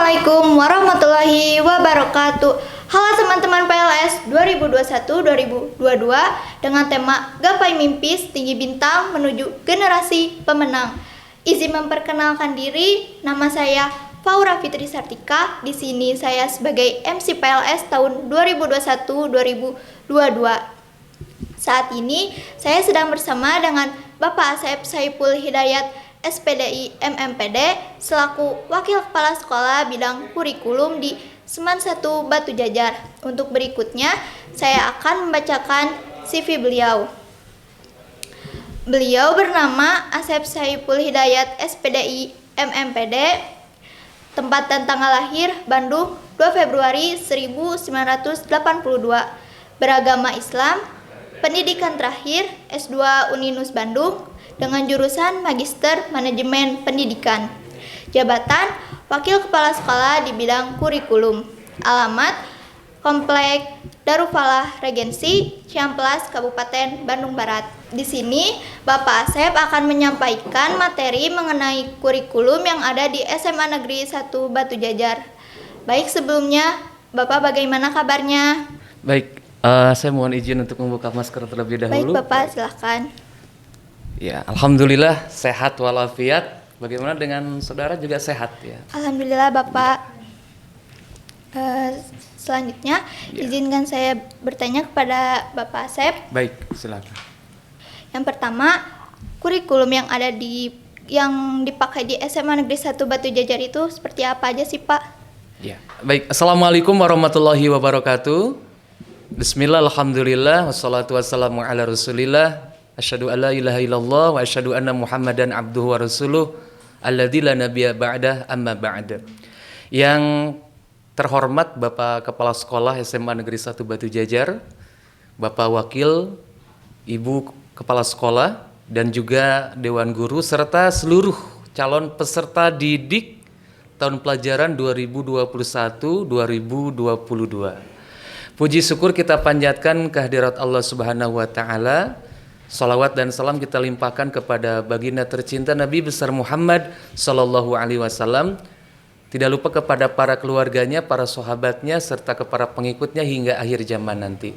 Assalamualaikum warahmatullahi wabarakatuh. Halo teman-teman PLS 2021-2022 dengan tema Gapai Mimpi Setinggi Bintang Menuju Generasi Pemenang. Izin memperkenalkan diri, nama saya Faura Fitri Sartika. Di sini saya sebagai MC PLS tahun 2021-2022. Saat ini saya sedang bersama dengan Bapak Asep Saiful Hidayat SPDI MMPD selaku Wakil Kepala Sekolah Bidang Kurikulum di Seman 1 Batu Jajar. Untuk berikutnya saya akan membacakan CV beliau. Beliau bernama Asep Saiful Hidayat SPDI MMPD. Tempat dan tanggal lahir Bandung 2 Februari 1982. Beragama Islam. Pendidikan terakhir S2 Uninus Bandung dengan jurusan Magister Manajemen Pendidikan. Jabatan Wakil Kepala Sekolah di bidang kurikulum. Alamat Komplek Daruffalah Regensi, Ciamplas, Kabupaten Bandung Barat. Di sini Bapak Asep akan menyampaikan materi mengenai kurikulum yang ada di SMA Negeri 1 Batu Jajar. Baik, sebelumnya Bapak bagaimana kabarnya? Baik, saya mohon izin untuk membuka masker terlebih dahulu. Baik Bapak, silakan. Ya, alhamdulillah sehat walafiat. Bagaimana dengan saudara, juga sehat ya? Alhamdulillah Bapak. Selanjutnya izinkan saya bertanya kepada Bapak Asep. Baik, silakan. Yang pertama, kurikulum yang dipakai di SMA Negeri 1 Batu Jajar itu seperti apa aja sih Pak? Ya, baik. Assalamualaikum warahmatullahi wabarakatuh. Bismillah, alhamdulillah, wassalatu wassalamu ala rasulillah. Asyhadu an la ilaha illallah wa asyhadu anna Muhammadan abduhu wa rasuluh alladzi la nabiyya ba'dah amma ba'd. Yang terhormat Bapak Kepala Sekolah SMA Negeri 1 Batu Jajar, Bapak Wakil, Ibu Kepala Sekolah, dan juga Dewan Guru serta seluruh calon peserta didik tahun pelajaran 2021-2022. Puji syukur kita panjatkan kehadirat Allah Subhanahu wa taala. Salawat dan salam kita limpahkan kepada baginda tercinta Nabi besar Muhammad sallallahu alaihi wasallam. Tidak lupa kepada para keluarganya, para sahabatnya, serta kepada pengikutnya hingga akhir zaman nanti.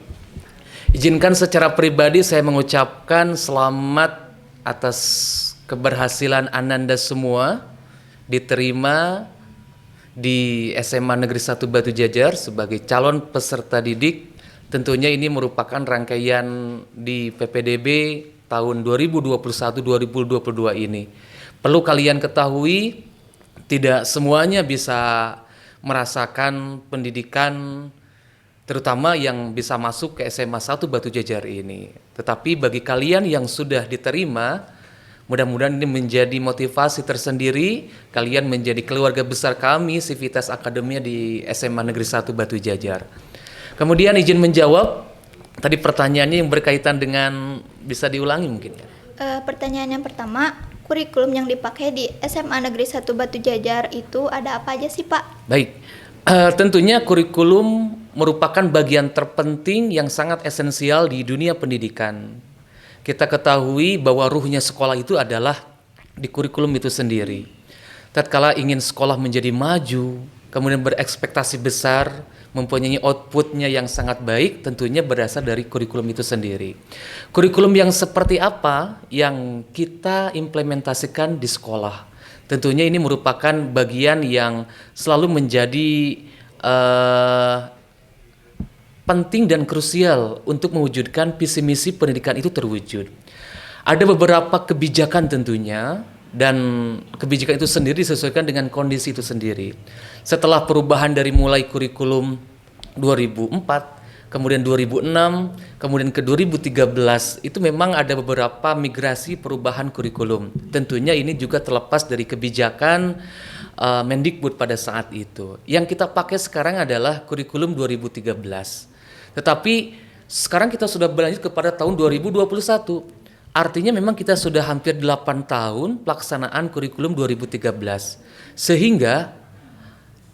Izinkan secara pribadi saya mengucapkan selamat atas keberhasilan Ananda semua diterima di SMA Negeri 1 Batu Jajar sebagai calon peserta didik. Tentunya ini merupakan rangkaian di PPDB tahun 2021-2022 ini. Perlu kalian ketahui, tidak semuanya bisa merasakan pendidikan, terutama yang bisa masuk ke SMA 1 Batu Jajar ini. Tetapi bagi kalian yang sudah diterima, mudah-mudahan ini menjadi motivasi tersendiri, kalian menjadi keluarga besar kami, Civitas Akademia di SMA Negeri 1 Batu Jajar. Kemudian izin menjawab tadi pertanyaannya yang berkaitan dengan, bisa diulangi mungkin ya? Pertanyaan yang pertama, kurikulum yang dipakai di SMA Negeri 1 Batu Jajar itu ada apa aja sih Pak? Baik, tentunya kurikulum merupakan bagian terpenting yang sangat esensial di dunia pendidikan. Kita ketahui bahwa ruhnya sekolah itu adalah di kurikulum itu sendiri. Tatkala ingin sekolah menjadi maju, kemudian berekspektasi besar, mempunyai outputnya yang sangat baik, tentunya berasal dari kurikulum itu sendiri. Kurikulum yang seperti apa yang kita implementasikan di sekolah? Tentunya ini merupakan bagian yang selalu menjadi penting dan krusial untuk mewujudkan visi misi pendidikan itu terwujud. Ada beberapa kebijakan tentunya, dan kebijakan itu sendiri disesuaikan dengan kondisi itu sendiri. Setelah perubahan dari mulai kurikulum 2004, kemudian 2006, kemudian ke 2013, itu memang ada beberapa migrasi perubahan kurikulum. Tentunya ini juga terlepas dari kebijakan Mendikbud pada saat itu. Yang kita pakai sekarang adalah kurikulum 2013. Tetapi sekarang kita sudah berlanjut kepada tahun 2021. Artinya memang kita sudah hampir 8 tahun pelaksanaan kurikulum 2013. Sehingga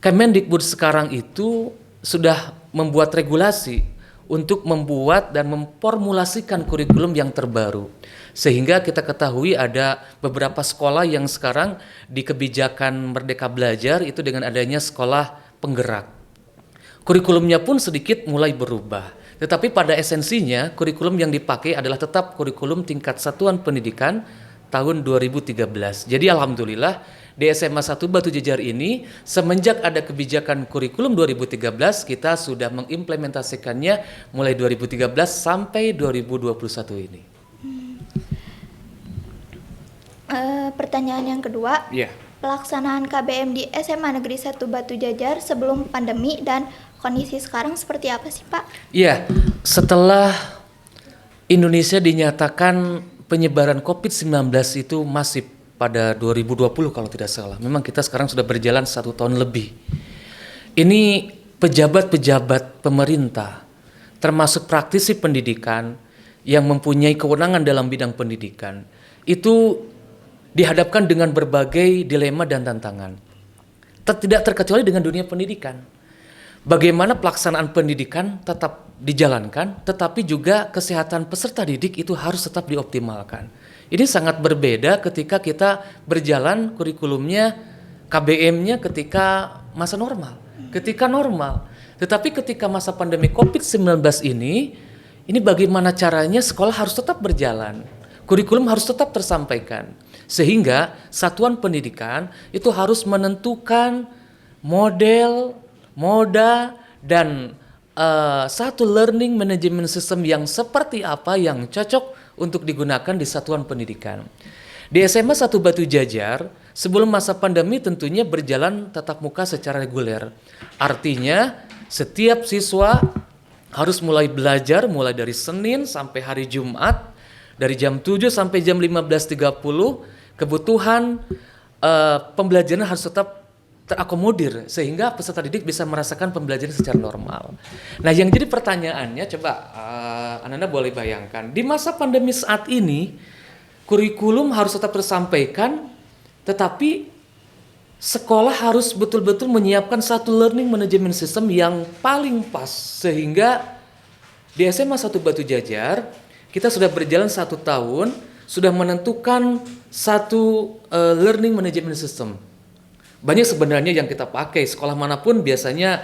Kemendikbud sekarang itu sudah membuat regulasi untuk membuat dan memformulasikan kurikulum yang terbaru. Sehingga kita ketahui ada beberapa sekolah yang sekarang di kebijakan Merdeka Belajar itu dengan adanya sekolah penggerak. Kurikulumnya pun sedikit mulai berubah. Tetapi pada esensinya kurikulum yang dipakai adalah tetap kurikulum tingkat satuan pendidikan tahun 2013. Jadi alhamdulillah di SMA 1 Batu Jajar ini semenjak ada kebijakan kurikulum 2013 kita sudah mengimplementasikannya mulai 2013 sampai 2021 ini. Pertanyaan yang kedua, pelaksanaan KBM di SMA Negeri 1 Batu Jajar sebelum pandemi dan kondisi sekarang seperti apa sih Pak? Iya, setelah Indonesia dinyatakan penyebaran COVID-19 itu masif pada 2020 kalau tidak salah. Memang kita sekarang sudah berjalan 1 tahun lebih. Ini pejabat-pejabat pemerintah, termasuk praktisi pendidikan yang mempunyai kewenangan dalam bidang pendidikan, itu dihadapkan dengan berbagai dilema dan tantangan. Tidak terkecuali dengan dunia pendidikan. Bagaimana pelaksanaan pendidikan tetap dijalankan, tetapi juga kesehatan peserta didik itu harus tetap dioptimalkan. Ini sangat berbeda ketika kita berjalan kurikulumnya, KBM-nya ketika masa normal, ketika normal. Tetapi ketika masa pandemi COVID-19 ini bagaimana caranya sekolah harus tetap berjalan, kurikulum harus tetap tersampaikan. Sehingga satuan pendidikan itu harus menentukan model, moda, dan satu learning management system yang seperti apa yang cocok untuk digunakan di satuan pendidikan. Di SMA 1 Batu Jajar, sebelum masa pandemi tentunya berjalan tatap muka secara reguler. Artinya setiap siswa harus mulai belajar mulai dari Senin sampai hari Jumat, dari jam 7 sampai jam 15.30, kebutuhan pembelajaran harus tetap terakomodir sehingga peserta didik bisa merasakan pembelajaran secara normal. Nah, yang jadi pertanyaannya, coba Ananda boleh bayangkan di masa pandemi saat ini kurikulum harus tetap tersampaikan, tetapi sekolah harus betul-betul menyiapkan satu learning management system yang paling pas sehingga di SMA 1 Batu Jajar kita sudah berjalan 1 tahun, sudah menentukan satu learning management system. Banyak sebenarnya yang kita pakai, sekolah manapun biasanya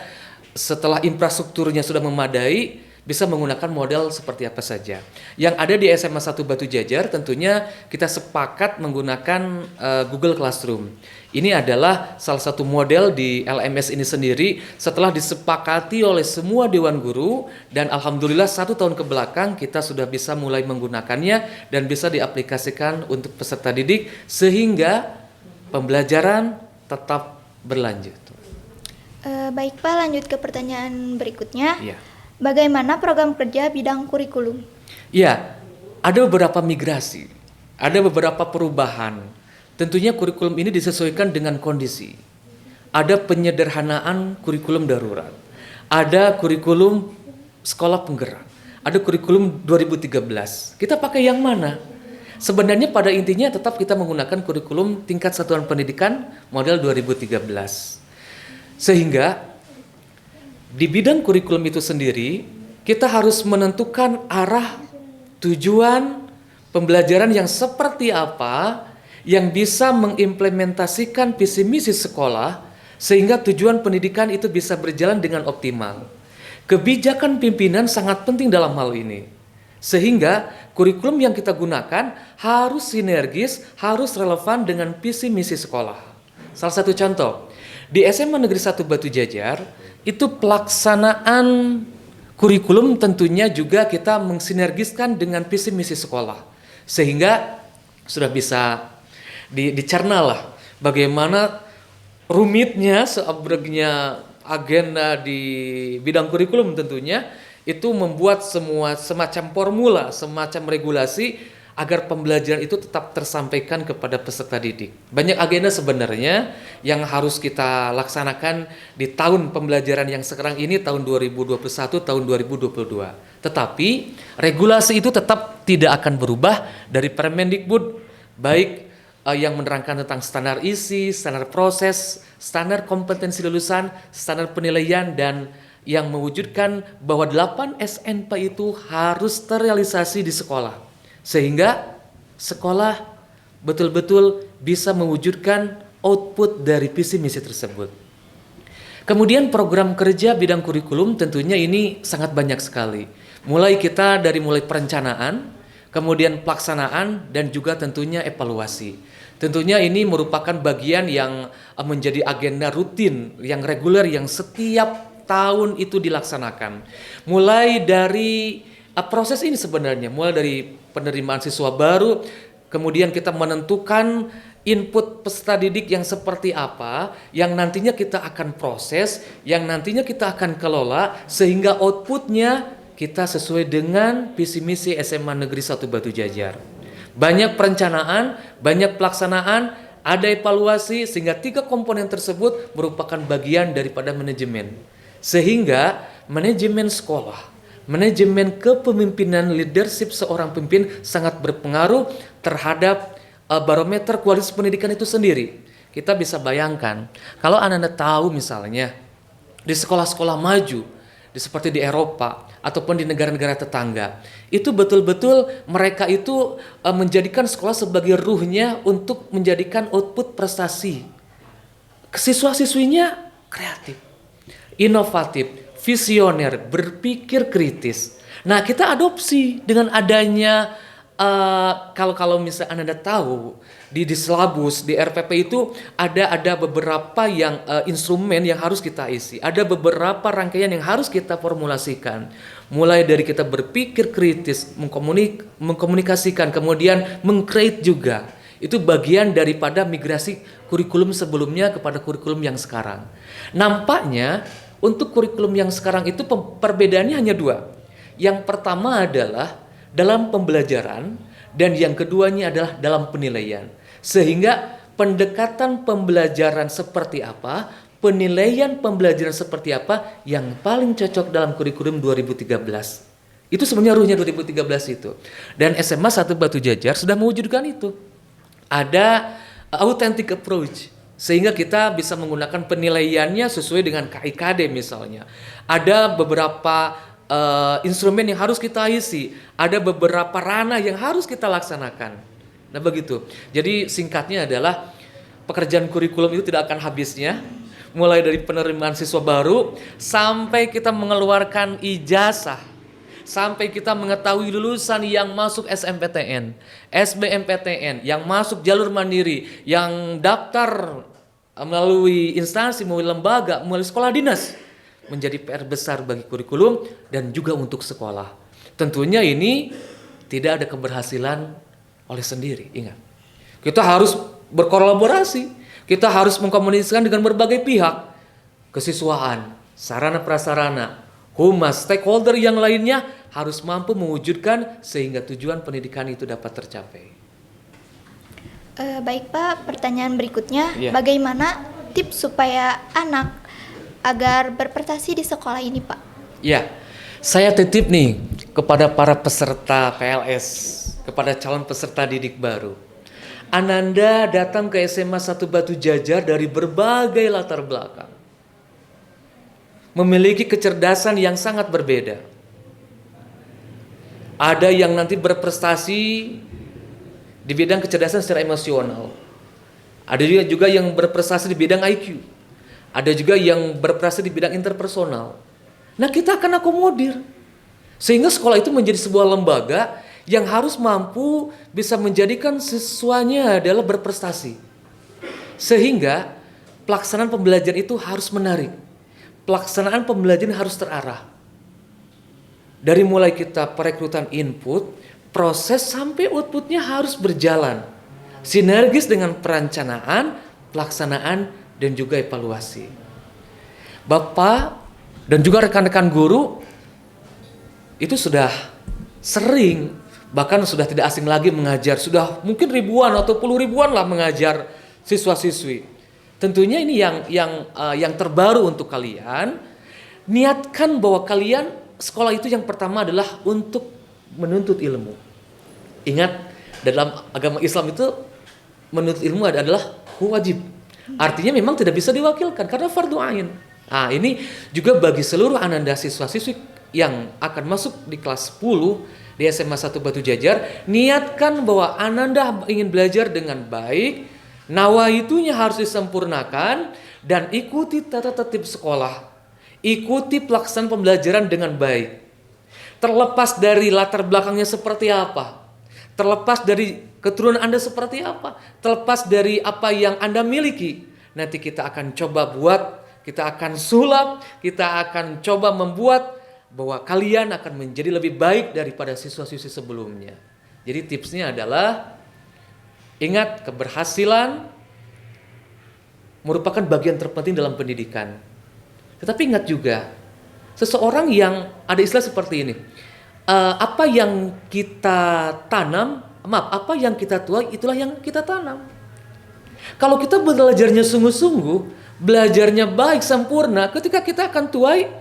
setelah infrastrukturnya sudah memadai bisa menggunakan model seperti apa saja. Yang ada di SMA 1 Batu Jajar tentunya kita sepakat menggunakan Google Classroom. Ini adalah salah satu model di LMS ini sendiri setelah disepakati oleh semua dewan guru dan alhamdulillah 1 tahun ke belakang kita sudah bisa mulai menggunakannya dan bisa diaplikasikan untuk peserta didik sehingga pembelajaran tetap berlanjut. Baik Pak, lanjut ke pertanyaan berikutnya. Ya. Bagaimana program kerja bidang kurikulum? Ya, ada beberapa migrasi, ada beberapa perubahan. Tentunya kurikulum ini disesuaikan dengan kondisi. Ada penyederhanaan kurikulum darurat, ada kurikulum sekolah penggerak, ada kurikulum 2013. Kita pakai yang mana? Sebenarnya pada intinya tetap kita menggunakan kurikulum tingkat satuan pendidikan model 2013. Sehingga di bidang kurikulum itu sendiri kita harus menentukan arah tujuan pembelajaran yang seperti apa yang bisa mengimplementasikan visi misi sekolah sehingga tujuan pendidikan itu bisa berjalan dengan optimal. Kebijakan pimpinan sangat penting dalam hal ini. Sehingga kurikulum yang kita gunakan harus sinergis, harus relevan dengan visi misi sekolah. Salah satu contoh, di SMA Negeri 1 Batu Jajar, itu pelaksanaan kurikulum tentunya juga kita mensinergiskan dengan visi misi sekolah. Sehingga sudah bisa dicerna lah bagaimana rumitnya, seabregnya agenda di bidang kurikulum tentunya, itu membuat semacam formula, semacam regulasi agar pembelajaran itu tetap tersampaikan kepada peserta didik. Banyak agenda sebenarnya yang harus kita laksanakan di tahun pembelajaran yang sekarang ini, tahun 2021, tahun 2022. Tetapi regulasi itu tetap tidak akan berubah dari Permendikbud, baik yang menerangkan tentang standar isi, standar proses, standar kompetensi lulusan, standar penilaian, dan yang mewujudkan bahwa 8 SNP itu harus terrealisasi di sekolah. Sehingga sekolah betul-betul bisa mewujudkan output dari visi misi tersebut. Kemudian program kerja bidang kurikulum tentunya ini sangat banyak sekali. Mulai perencanaan, kemudian pelaksanaan, dan juga tentunya evaluasi. Tentunya ini merupakan bagian yang menjadi agenda rutin, yang reguler, yang setiap tahun itu dilaksanakan. Mulai dari proses ini sebenarnya, mulai dari penerimaan siswa baru, kemudian kita menentukan input peserta didik yang seperti apa, yang nantinya kita akan proses, yang nantinya kita akan kelola, sehingga outputnya kita sesuai dengan visi misi SMA Negeri 1 Batu Jajar. Banyak perencanaan, banyak pelaksanaan, ada evaluasi, sehingga 3 komponen tersebut merupakan bagian daripada manajemen. Sehingga manajemen sekolah, manajemen kepemimpinan, leadership seorang pemimpin sangat berpengaruh terhadap barometer kualitas pendidikan itu sendiri. Kita bisa bayangkan, kalau Anda tahu misalnya di sekolah-sekolah maju, seperti di Eropa ataupun di negara-negara tetangga, itu betul-betul mereka itu menjadikan sekolah sebagai ruhnya untuk menjadikan output prestasi. Siswa-siswinya kreatif, inovatif, visioner, berpikir kritis. Nah, kita adopsi dengan adanya kalau misalnya Anda tahu di silabus di RPP itu ada beberapa yang instrumen yang harus kita isi, ada beberapa rangkaian yang harus kita formulasikan. Mulai dari kita berpikir kritis, mengkomunikasikan, kemudian meng-create juga. Itu bagian daripada migrasi kurikulum sebelumnya kepada kurikulum yang sekarang. Nampaknya untuk kurikulum yang sekarang itu perbedaannya hanya 2. Yang pertama adalah dalam pembelajaran, dan yang keduanya adalah dalam penilaian. Sehingga pendekatan pembelajaran seperti apa, penilaian pembelajaran seperti apa yang paling cocok dalam kurikulum 2013. Itu sebenarnya ruhnya 2013 itu. Dan SMA 1 Batu Jajar sudah mewujudkan itu. Ada authentic approach, sehingga kita bisa menggunakan penilaiannya sesuai dengan KIKD misalnya. Ada beberapa instrumen yang harus kita isi, ada beberapa ranah yang harus kita laksanakan. Nah begitu. Jadi singkatnya adalah pekerjaan kurikulum itu tidak akan habisnya, mulai dari penerimaan siswa baru sampai kita mengeluarkan ijazah, sampai kita mengetahui lulusan yang masuk SMPTN, SBMPTN, yang masuk jalur mandiri, yang daftar melalui instansi, melalui lembaga, melalui sekolah dinas, menjadi PR besar bagi kurikulum dan juga untuk sekolah. Tentunya ini tidak ada keberhasilan oleh sendiri. Ingat, kita harus berkolaborasi, kita harus mengkomunikasikan dengan berbagai pihak, kesiswaan, sarana prasarana, humas, stakeholder yang lainnya harus mampu mewujudkan sehingga tujuan pendidikan itu dapat tercapai. Baik Pak, pertanyaan berikutnya, Ya. Bagaimana tips supaya anak agar berprestasi di sekolah ini, Pak? Ya, saya titip nih kepada para peserta PLS, kepada calon peserta didik baru. Ananda datang ke SMA 1 Batu Jajar dari berbagai latar belakang, memiliki kecerdasan yang sangat berbeda. Ada yang nanti berprestasi di bidang kecerdasan secara emosional. Ada juga yang berprestasi di bidang IQ. Ada juga yang berprestasi di bidang interpersonal. Nah, kita akan akomodir. Sehingga sekolah itu menjadi sebuah lembaga yang harus mampu bisa menjadikan siswanya adalah berprestasi. Sehingga pelaksanaan pembelajaran itu harus menarik. Pelaksanaan pembelajaran harus terarah. Dari mulai kita perekrutan input, proses sampai outputnya harus berjalan. Sinergis dengan perencanaan, pelaksanaan, dan juga evaluasi. Bapak dan juga rekan-rekan guru itu sudah sering, bahkan sudah tidak asing lagi mengajar, sudah mungkin ribuan atau puluh ribuan lah mengajar siswa-siswi. Tentunya ini yang terbaru untuk kalian. Niatkan bahwa kalian sekolah itu yang pertama adalah untuk menuntut ilmu. Ingat, dalam agama Islam itu menuntut ilmu adalah wajib. Artinya memang tidak bisa diwakilkan karena fardu ain. Nah, ini juga bagi seluruh Ananda siswa-siswi yang akan masuk di kelas 10 di SMA 1 Batu Jajar, niatkan bahwa Ananda ingin belajar dengan baik, nawaitunya harus disempurnakan, dan ikuti tata tertib sekolah. Ikuti pelaksanaan pembelajaran dengan baik. Terlepas dari latar belakangnya seperti apa, terlepas dari keturunan Anda seperti apa, terlepas dari apa yang Anda miliki, nanti kita akan coba buat, kita akan sulap, kita akan coba membuat bahwa kalian akan menjadi lebih baik daripada siswa-siswi sebelumnya. Jadi tipsnya adalah ingat, keberhasilan merupakan bagian terpenting dalam pendidikan. Tetapi ingat juga, seseorang yang ada istilah seperti ini, apa yang kita tanam, apa yang kita tuai, itulah yang kita tanam. Kalau kita belajarnya sungguh-sungguh, belajarnya baik, sempurna, ketika kita akan tuai,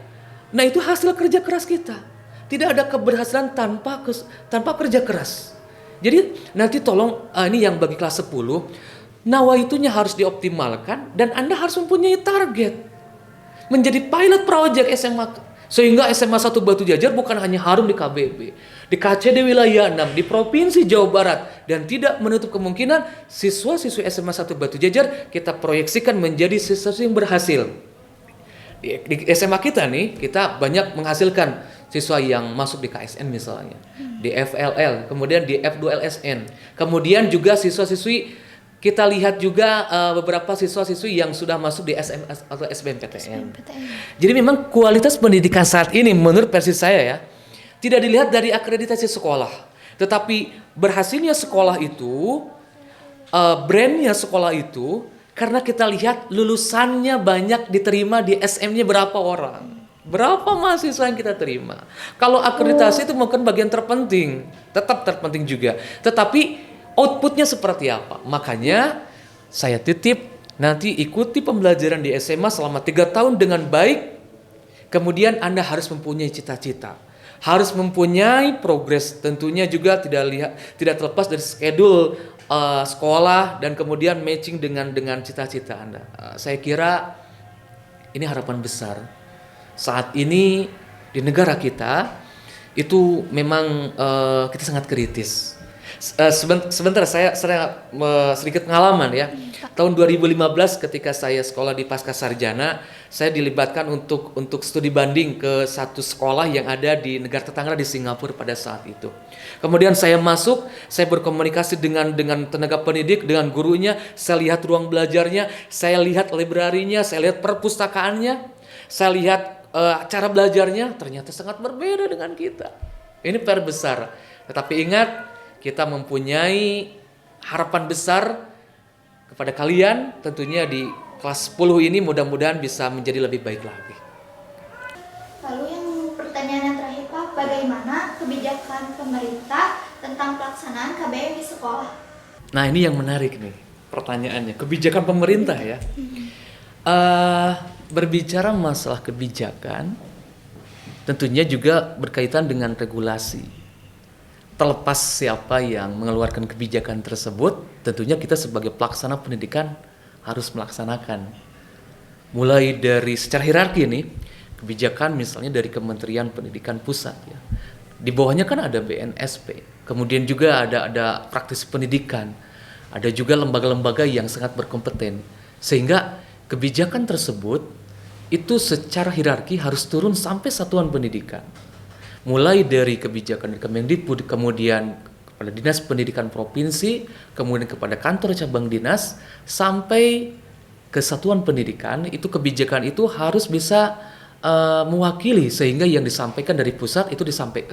nah itu hasil kerja keras kita. Tidak ada keberhasilan tanpa kerja keras. Jadi nanti tolong, ini yang bagi kelas 10, nawaitunya harus dioptimalkan, dan Anda harus mempunyai target. Menjadi pilot project SMA, sehingga SMA 1 Batu Jajar bukan hanya harum di KBB, di KCD wilayah 6, di Provinsi Jawa Barat, dan tidak menutup kemungkinan siswa-siswi SMA 1 Batu Jajar kita proyeksikan menjadi siswa yang berhasil. Di SMA kita nih, kita banyak menghasilkan siswa yang masuk di KSN misalnya, di FLL, kemudian di F2LSN, kemudian juga siswa-siswi. Kita lihat juga beberapa siswa-siswi yang sudah masuk di SMS atau SBMPTN. Jadi memang kualitas pendidikan saat ini menurut versi saya ya, tidak dilihat dari akreditasi sekolah, tetapi berhasilnya sekolah itu, brandnya sekolah itu, karena kita lihat lulusannya banyak diterima di SM-nya berapa orang. Berapa mahasiswa yang kita terima. Kalau akreditasi itu mungkin bagian terpenting, tetap terpenting juga. Tetapi outputnya seperti apa? Makanya saya titip nanti ikuti pembelajaran di SMA selama 3 tahun dengan baik. Kemudian Anda harus mempunyai cita-cita, harus mempunyai progres. Tentunya juga tidak terlepas dari schedule sekolah dan kemudian matching dengan cita-cita Anda. Saya kira ini harapan besar saat ini di negara kita. Itu memang kita sangat kritis. Sebentar saya sedikit pengalaman ya. Tahun 2015 ketika saya sekolah di Pasca Sarjana, saya dilibatkan untuk studi banding ke satu sekolah yang ada di negara tetangga di Singapura pada saat itu. Kemudian saya masuk, saya berkomunikasi dengan tenaga pendidik, dengan gurunya, saya lihat ruang belajarnya, saya lihat librarinya, saya lihat perpustakaannya, saya lihat cara belajarnya, ternyata sangat berbeda dengan kita. Ini PR besar. Tetapi ingat, kita mempunyai harapan besar kepada kalian, tentunya di kelas 10 ini mudah-mudahan bisa menjadi lebih baik lagi. Lalu yang pertanyaan yang terakhir Pak, bagaimana kebijakan pemerintah tentang pelaksanaan KBM di sekolah? Nah ini yang menarik nih pertanyaannya, kebijakan pemerintah ya. Berbicara masalah kebijakan, tentunya juga berkaitan dengan regulasi. Terlepas siapa yang mengeluarkan kebijakan tersebut, tentunya kita sebagai pelaksana pendidikan harus melaksanakan. Mulai dari secara hierarki nih, kebijakan misalnya dari Kementerian Pendidikan Pusat ya. Di bawahnya kan ada BNSP, kemudian juga ada praktisi pendidikan, ada juga lembaga-lembaga yang sangat berkompeten. Sehingga kebijakan tersebut itu secara hierarki harus turun sampai satuan pendidikan. Mulai dari kebijakan Kemendikbud, kemudian kepada Dinas Pendidikan Provinsi, kemudian kepada kantor cabang dinas, sampai ke satuan pendidikan, itu kebijakan itu harus bisa mewakili sehingga yang disampaikan dari pusat itu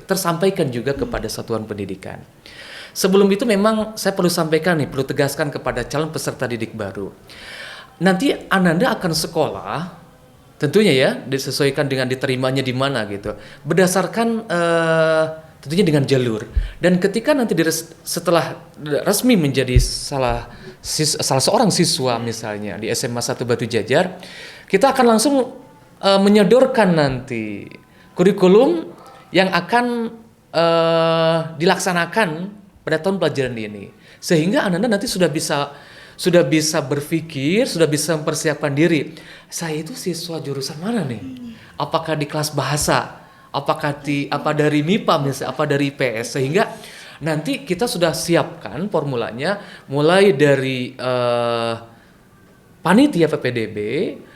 tersampaikan juga kepada satuan pendidikan. Sebelum itu memang saya perlu sampaikan nih, perlu tegaskan kepada calon peserta didik baru. Nanti Ananda akan sekolah, tentunya ya disesuaikan dengan diterimanya di mana gitu, berdasarkan tentunya dengan jalur. Dan ketika nanti setelah resmi menjadi salah seorang siswa misalnya di SMA 1 Batu Jajar, kita akan langsung menyodorkan nanti kurikulum yang akan dilaksanakan pada tahun pelajaran ini, sehingga Anda nanti sudah bisa sudah bisa berpikir, sudah bisa mempersiapkan diri. Saya itu siswa jurusan mana nih? Apakah di kelas bahasa? Apakah apa dari MIPA misalnya, apa dari IPS, sehingga nanti kita sudah siapkan formulanya mulai dari panitia PPDB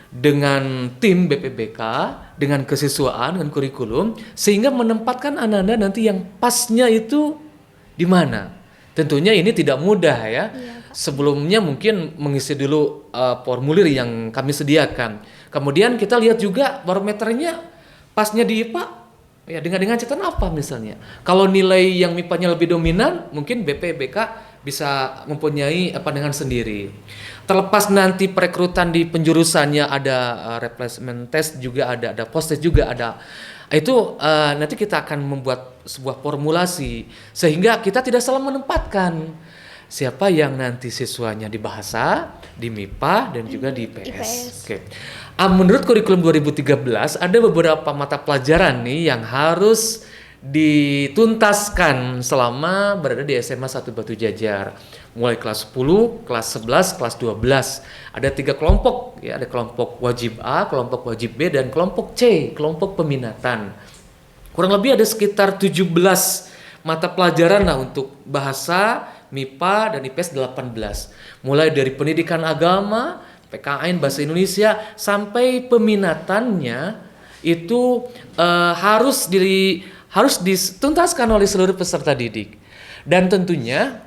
dengan tim BPBK, dengan kesiswaan, dengan kurikulum, sehingga menempatkan anak-anak nanti yang pasnya itu di mana. Tentunya ini tidak mudah ya. Sebelumnya mungkin mengisi dulu formulir yang kami sediakan. Kemudian kita lihat juga barometernya pasnya di IPA ya dengan catatan apa misalnya. Kalau nilai yang MIPA-nya lebih dominan, mungkin BPBK bisa mempunyai pandangan sendiri. Terlepas nanti perekrutan di penjurusannya ada replacement test juga ada post test juga ada. Itu nanti kita akan membuat sebuah formulasi sehingga kita tidak salah menempatkan siapa yang nanti siswanya di bahasa, di MIPA dan juga di IPS. Oke. Menurut kurikulum 2013 ada beberapa mata pelajaran nih yang harus dituntaskan selama berada di SMA 1 Batu Jajar. Mulai kelas 10, kelas 11, kelas 12. Ada 3 kelompok ya, ada kelompok wajib A, kelompok wajib B dan kelompok C, kelompok peminatan. Kurang lebih ada sekitar 17 mata pelajaran lah untuk bahasa, MIPA dan IPS 18. Mulai dari pendidikan agama, PKN bahasa Indonesia sampai peminatannya itu harus dituntaskan oleh seluruh peserta didik. Dan tentunya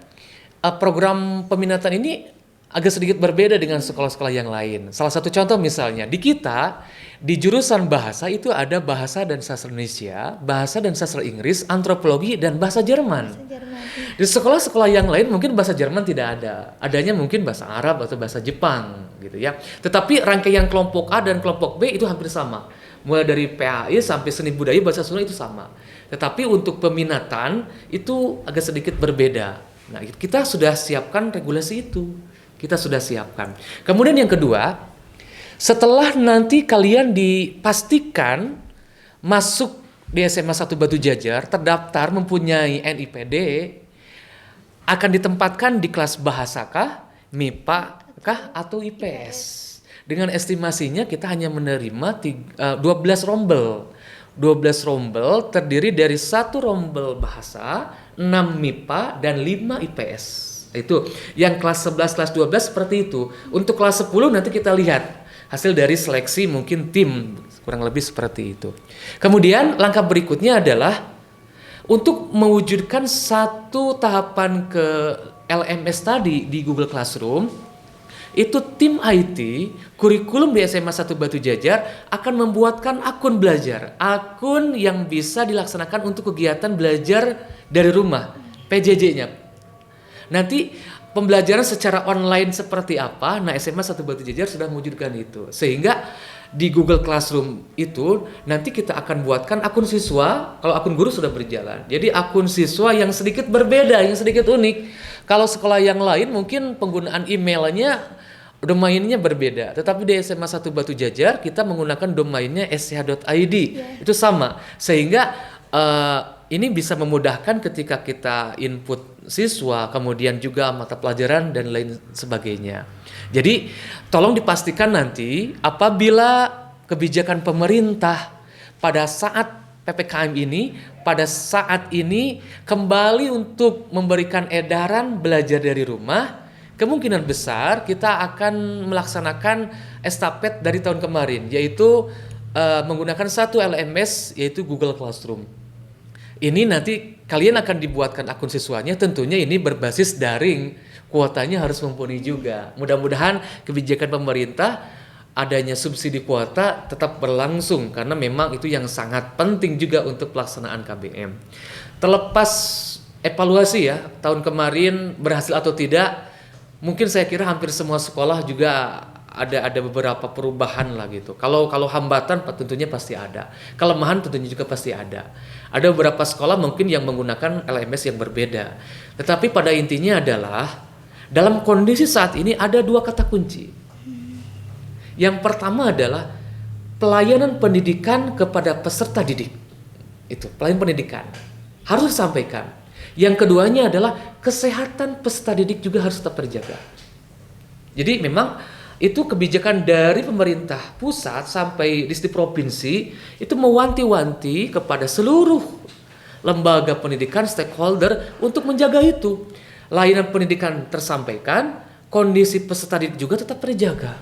program peminatan ini agak sedikit berbeda dengan sekolah-sekolah yang lain. Salah satu contoh misalnya di kita di jurusan bahasa itu ada bahasa dan sastra Indonesia, bahasa dan sastra Inggris, antropologi dan bahasa Jerman. Di sekolah-sekolah yang lain mungkin bahasa Jerman tidak ada, adanya mungkin bahasa Arab atau bahasa Jepang gitu ya. Tetapi rangkaian kelompok A dan kelompok B itu hampir sama. Mulai dari PAI sampai seni budaya bahasa Sunda itu sama. Tetapi untuk peminatan itu agak sedikit berbeda. Nah, kita sudah siapkan regulasi itu. Kita sudah siapkan. Kemudian yang kedua, setelah nanti kalian dipastikan masuk di SMA 1 Batu Jajar, terdaftar mempunyai NIPD, akan ditempatkan di kelas bahasa kah, MIPA kah, atau IPS. Dengan estimasinya kita hanya menerima 12 rombel. 12 rombel terdiri dari 1 rombel bahasa, 6 MIPA, dan 5 IPS. Itu yang kelas 11, kelas 12 seperti itu. Untuk kelas 10 nanti kita lihat hasil dari seleksi mungkin tim, kurang lebih seperti itu. Kemudian langkah berikutnya adalah untuk mewujudkan satu tahapan ke LMS tadi di Google Classroom. Itu tim IT, kurikulum di SMA 1 Batu Jajar akan membuatkan akun belajar. Akun yang bisa dilaksanakan untuk kegiatan belajar dari rumah, PJJ-nya. Nanti pembelajaran secara online seperti apa, nah SMA 1 Batu Jajar sudah mewujudkan itu. Sehingga di Google Classroom itu nanti kita akan buatkan akun siswa, kalau akun guru sudah berjalan. Jadi akun siswa yang sedikit berbeda, yang sedikit unik. Kalau sekolah yang lain mungkin penggunaan emailnya, domainnya berbeda. Tetapi di SMA 1 Batu Jajar kita menggunakan domainnya sch.id. Itu sama. Sehingga ini bisa memudahkan ketika kita input siswa, kemudian juga mata pelajaran dan lain sebagainya. Jadi tolong dipastikan nanti apabila kebijakan pemerintah pada saat PPKM ini, pada saat ini kembali untuk memberikan edaran belajar dari rumah, kemungkinan besar kita akan melaksanakan estafet dari tahun kemarin, yaitu menggunakan satu LMS yaitu Google Classroom. Ini nanti kalian akan dibuatkan akun siswanya, tentunya ini berbasis daring, kuotanya harus mumpuni juga. Mudah-mudahan kebijakan pemerintah adanya subsidi kuota tetap berlangsung karena memang itu yang sangat penting juga untuk pelaksanaan KBM. Terlepas evaluasi ya, tahun kemarin berhasil atau tidak, mungkin saya kira hampir semua sekolah juga ada beberapa perubahan lah gitu. Kalau hambatan tentunya pasti ada. Kelemahan tentunya juga pasti ada. Ada beberapa sekolah mungkin yang menggunakan LMS yang berbeda. Tetapi pada intinya adalah dalam kondisi saat ini ada 2 kata kunci. Yang pertama adalah pelayanan pendidikan kepada peserta didik. Itu, pelayanan pendidikan. Harus disampaikan. Yang keduanya adalah kesehatan peserta didik juga harus tetap terjaga. Jadi memang itu kebijakan dari pemerintah pusat sampai di provinsi itu mewanti-wanti kepada seluruh lembaga pendidikan stakeholder untuk menjaga itu. Layanan pendidikan tersampaikan, kondisi peserta didik juga tetap terjaga.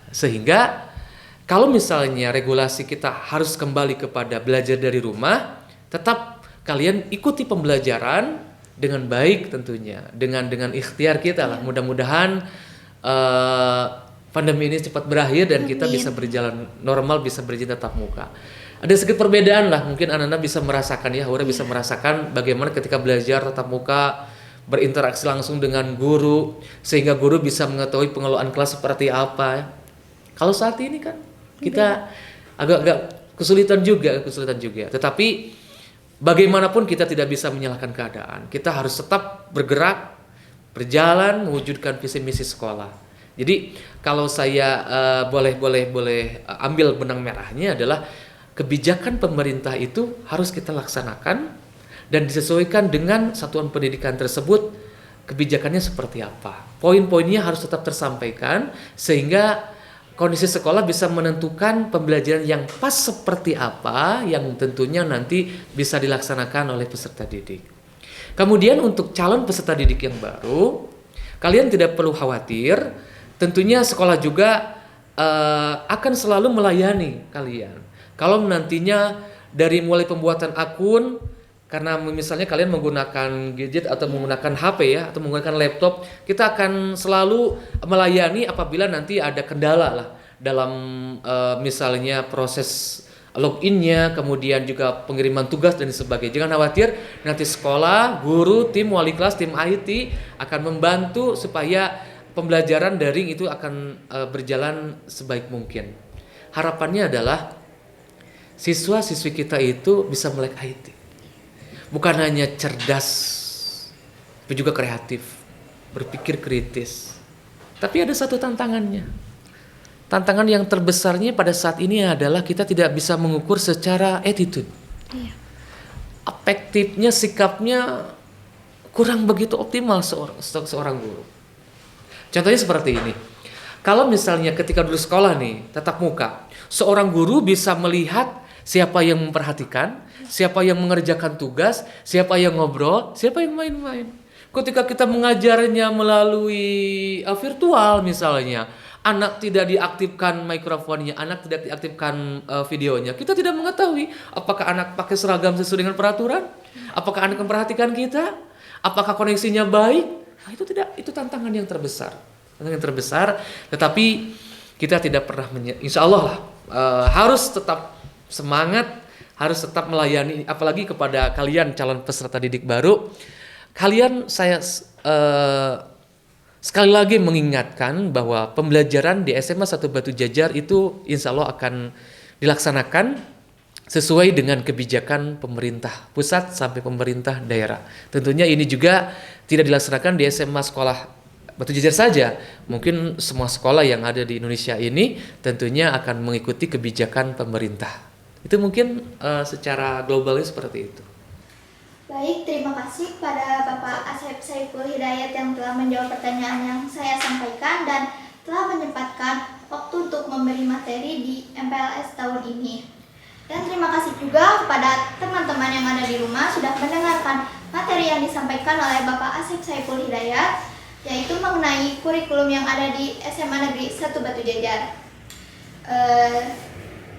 Sehingga kalau misalnya regulasi kita harus kembali kepada belajar dari rumah, tetap kalian ikuti pembelajaran dengan baik tentunya, dengan ikhtiar kita lah. Mudah-mudahan pandemi ini cepat berakhir dan kita bisa berjalan normal, bisa berjalan tatap muka. Ada sedikit perbedaan lah, mungkin anak-anak bisa merasakan ya, Aura bisa merasakan bagaimana ketika belajar tatap muka, berinteraksi langsung dengan guru, sehingga guru bisa mengetahui pengelolaan kelas seperti apa. Kalau saat ini kan kita agak-agak kesulitan juga. Tetapi bagaimanapun kita tidak bisa menyalahkan keadaan. Kita harus tetap bergerak, berjalan, mewujudkan visi misi sekolah. Jadi kalau saya boleh ambil benang merahnya adalah kebijakan pemerintah itu harus kita laksanakan dan disesuaikan dengan satuan pendidikan tersebut, kebijakannya seperti apa. Poin-poinnya harus tetap tersampaikan sehingga kondisi sekolah bisa menentukan pembelajaran yang pas seperti apa yang tentunya nanti bisa dilaksanakan oleh peserta didik. Kemudian untuk calon peserta didik yang baru, kalian tidak perlu khawatir, tentunya sekolah juga akan selalu melayani kalian. Kalau nantinya dari mulai pembuatan akun, karena misalnya kalian menggunakan gadget atau menggunakan HP ya, atau menggunakan laptop, kita akan selalu melayani apabila nanti ada kendala lah dalam misalnya proses loginnya, kemudian juga pengiriman tugas dan sebagainya. Jangan khawatir, nanti sekolah, guru, tim wali kelas, tim IT akan membantu supaya pembelajaran daring itu akan berjalan sebaik mungkin. Harapannya adalah siswa-siswi kita itu bisa melek IT. Bukan hanya cerdas, tapi juga kreatif, berpikir kritis. Tapi ada satu tantangannya. Tantangan yang terbesarnya pada saat ini adalah kita tidak bisa mengukur secara attitude. Iya. Afektifnya, sikapnya kurang begitu optimal seorang guru. Contohnya seperti ini. Kalau misalnya ketika dulu sekolah nih, tatap muka, seorang guru bisa melihat siapa yang memperhatikan, siapa yang mengerjakan tugas, siapa yang ngobrol, siapa yang main-main. Ketika kita mengajarnya melalui virtual misalnya, anak tidak diaktifkan mikrofonnya, anak tidak diaktifkan videonya, kita tidak mengetahui apakah anak pakai seragam sesuai dengan peraturan, apakah anak memperhatikan kita, apakah koneksinya baik. Nah, itu tantangan yang terbesar. Tetapi kita tidak pernah insya Allah lah, harus tetap semangat, harus tetap melayani, apalagi kepada kalian calon peserta didik baru. Kalian saya sekali lagi mengingatkan bahwa pembelajaran di SMA 1 Batu Jajar itu insya Allah akan dilaksanakan sesuai dengan kebijakan pemerintah pusat sampai pemerintah daerah. Tentunya ini juga tidak dilaksanakan di SMA sekolah Batu Jajar saja. Mungkin semua sekolah yang ada di Indonesia ini tentunya akan mengikuti kebijakan pemerintah. Itu mungkin secara globalnya seperti itu. Baik, terima kasih pada Bapak Asep Saiful Hidayat yang telah menjawab pertanyaan yang saya sampaikan dan telah menyempatkan waktu untuk memberi materi di MPLS tahun ini. Dan terima kasih juga kepada teman-teman yang ada di rumah sudah mendengarkan materi yang disampaikan oleh Bapak Asep Saiful Hidayat, yaitu mengenai kurikulum yang ada di SMA Negeri 1 Batu Jajar.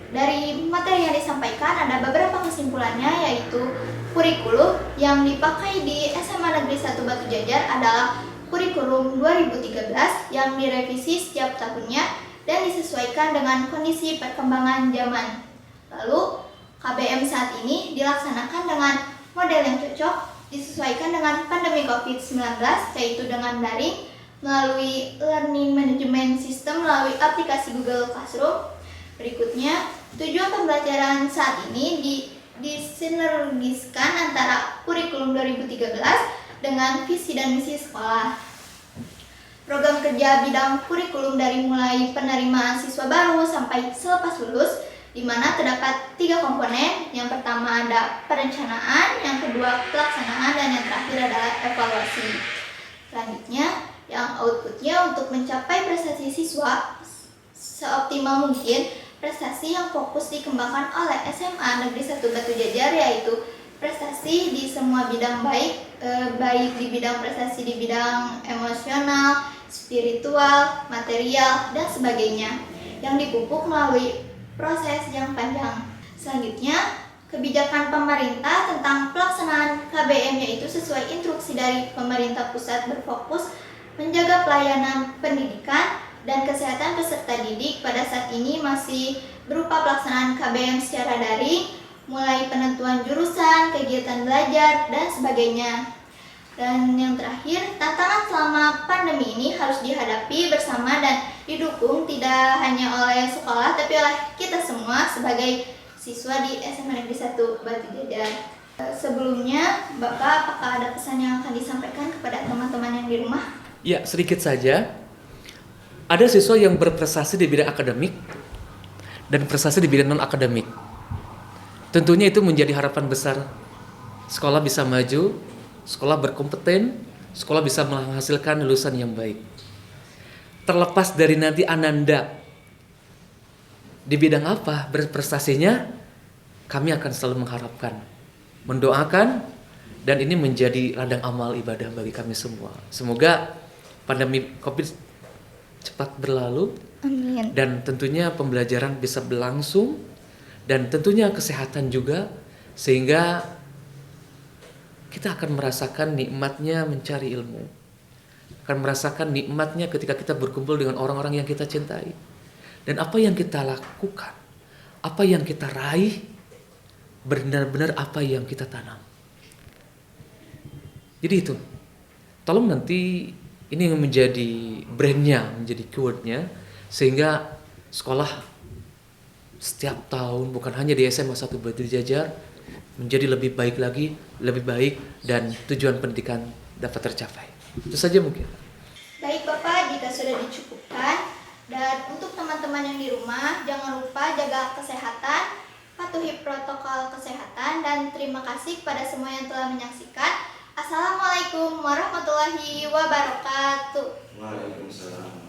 Dari materi yang disampaikan ada beberapa kesimpulannya, yaitu kurikulum yang dipakai di SMA Negeri 1 Batu Jajar adalah kurikulum 2013 yang direvisi setiap tahunnya dan disesuaikan dengan kondisi perkembangan zaman. Lalu KBM saat ini dilaksanakan dengan model yang cocok disesuaikan dengan pandemi COVID-19, yaitu dengan daring melalui Learning Management System melalui aplikasi Google Classroom. Berikutnya, tujuan pembelajaran saat ini disinergiskan antara kurikulum 2013 dengan visi dan misi sekolah. Program kerja bidang kurikulum dari mulai penerimaan siswa baru sampai selepas lulus, di mana terdapat 3 komponen. Yang pertama ada perencanaan, yang kedua pelaksanaan, dan yang terakhir adalah evaluasi. Selanjutnya, di yang outputnya untuk mencapai prestasi siswa seoptimal mungkin. Prestasi yang fokus dikembangkan oleh SMA Negeri 1 Batu Jajar yaitu prestasi di semua bidang baik di bidang prestasi di bidang emosional, spiritual, material, dan sebagainya yang dipupuk melalui proses yang panjang. Selanjutnya, kebijakan pemerintah tentang pelaksanaan KBM yaitu sesuai instruksi dari pemerintah pusat berfokus menjaga pelayanan pendidikan dan kesehatan peserta didik pada saat ini masih berupa pelaksanaan KBM secara daring, mulai penentuan jurusan, kegiatan belajar, dan sebagainya. Dan yang terakhir, tantangan selama pandemi ini harus dihadapi bersama dan didukung tidak hanya oleh sekolah tapi oleh kita semua sebagai siswa di SMA Negeri 1 Batu Jajar. Sebelumnya, Bapak apakah ada pesan yang akan disampaikan kepada teman-teman yang di rumah? Ya, sedikit saja. Ada siswa yang berprestasi di bidang akademik dan prestasi di bidang non-akademik. Tentunya itu menjadi harapan besar. Sekolah bisa maju, sekolah berkompeten, sekolah bisa menghasilkan lulusan yang baik. Terlepas dari nanti Ananda di bidang apa berprestasinya, kami akan selalu mengharapkan, mendoakan, dan ini menjadi ladang amal ibadah bagi kami semua. Semoga pandemi COVID cepat berlalu. Amin. Dan tentunya pembelajaran bisa berlangsung dan tentunya kesehatan juga, sehingga kita akan merasakan nikmatnya mencari ilmu, akan merasakan nikmatnya ketika kita berkumpul dengan orang-orang yang kita cintai, dan apa yang kita lakukan, apa yang kita raih, benar-benar apa yang kita tanam. Jadi itu, tolong nanti ini yang menjadi brandnya, menjadi keywordnya, sehingga sekolah setiap tahun bukan hanya di SMA 1 Batu Jajar menjadi lebih baik lagi, lebih baik, dan tujuan pendidikan dapat tercapai. Itu saja mungkin. Baik Bapak, jika sudah dicukupkan, dan untuk teman-teman yang di rumah jangan lupa jaga kesehatan, patuhi protokol kesehatan, dan terima kasih kepada semua yang telah menyaksikan. Assalamualaikum warahmatullahi wabarakatuh. Waalaikumsalam.